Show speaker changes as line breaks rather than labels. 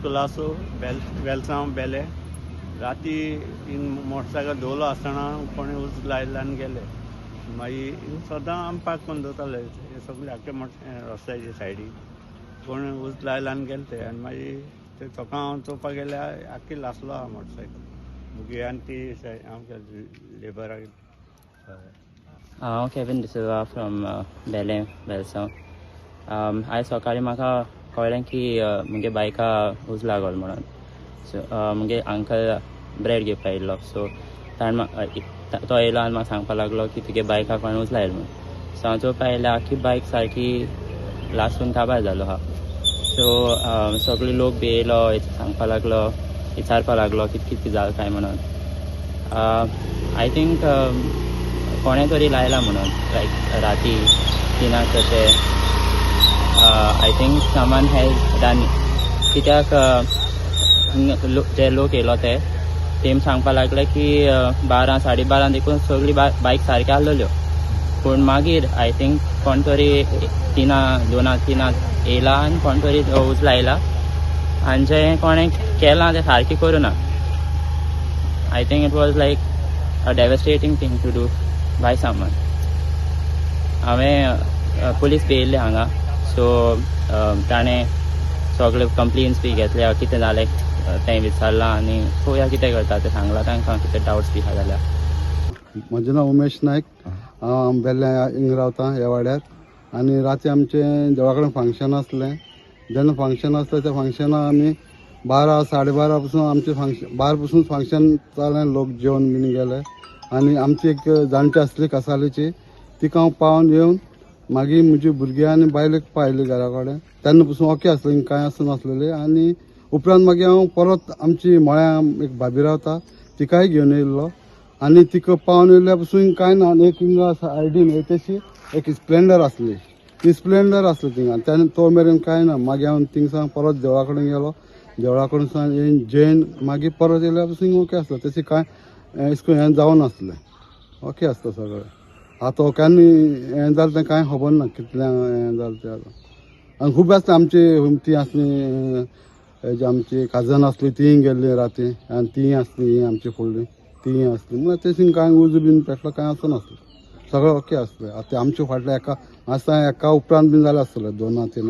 स्कुलासो वेलसांव बेले राती मोटरसायकल दवरलो आसतना कोणी उज लायले आनी गेले मागीर सदां आमी पार्क करून दवरताले सगळे आख्खे रस्त्याचे सायडीक कोणी उज लायले आनी गेले ते आनी मागीर ते चोका हांव चोवपाक गेले आख्खी लासलो आहा मोटरसायकल मुगे आनी ती आमच्या लेबराक.
हांव केविन डिसिल्वा फ्रॉम बेले वेलसांव. आयज सकाळीं म्हाका कळ्ळें की मुगे बायका उज लागल म्हणून. सो मुगे अंकल ब्रेड घेवपाक येयल्लो सो तो येयलो आनी म्हाका सांगपाक लागलो की तुगे बायका कोणें उज लायला म्हणून. सो हांव चोवपाक येयलें आख्खी बायक सारकी लासून काबार जालो आहा. सो सगळे लोक बी येयलो सांगपाक लागलो विचारपाक लागलो कितें कितें जालें काय म्हणून. आय थिंक कोणें तरी लायला म्हणून लायक राती 3 तशें. I think someone has done कित्याक जे लोक येयलो ते तेम सांगपाक लागले की 12 12:30 देखून सगळी बायक सारकी आसलेल्यो पूण मागीर आय थिंक कोण तरी 2-3 येयला आनी कोण तरी उज लायला आनी जें कोणें केलां तें सारकें करूना. I think it was like a devastating thing to do by someone. हांवें पुलीस बी येयल्ले हांगा सो ताणें सगळे कंप्लेन्स बी घेतल्या कितें जालें तें विचारलां आनी पळोवया कितें करता तें सांगलां तांकां कितें डावट्स बी आहा जाल्यार.
म्हजें नांव उमेश नायक. हांव बेल्ले हिंग रावतां ह्या वाड्यार आनी राती आमचें देवा कडेन फंक्शन आसलें. जेन्ना फंक्शन आसलें त्या फंक्शनाक आमी 12 12:30 पासून आमचें फंक्शन 12 पासून फंक्शन जालें. लोक जेवन बीन गेले आनी आमची एक जाणटी आसली कासालीची तिका हांव पावन येवन मागीर म्हजी भुरगीं आनी बायलेक पायली घरा कडेन. तेन्ना पासून ओके आसलें कांय आसूं नासलेलें आनी उपरांत मागीर हांव परत आमची म्हळ्यार एक भाभी रावता तिकाय घेवन येयल्लो आनी तिका पावन येयल्या पासून कांय ना. एक हिंगा सायडीन तशी एक स्प्लेंडर आसली ती स्प्लेंडर आसली थिंगा तेन्ना तो मेरेन कांय ना. मागीर हांव थिंगसान परत देवळा कडेन गेलो. देवळा कडसून येवन जेन मागीर परत येयल्या पासून ओके आसलें तशें कांय हें जावन नासलें. ओके आसता सगळें. आतां केन्ना हें जालें तें कांय खबर ना कितल्या हें जालें तें आतां. आनी खूब आसता आमची ती आसली आमची काजन आसली ती गेल्ली राती आनी ती आसली आमची फुडली ती आसली म्हळ्यार तशी कांय उज बीन पेटलो कांय आसूं नासलें. सगळें ओके आसलें. आतां आमच्या फाटल्या एका उपरांत बीन जालें आसतलें 2-3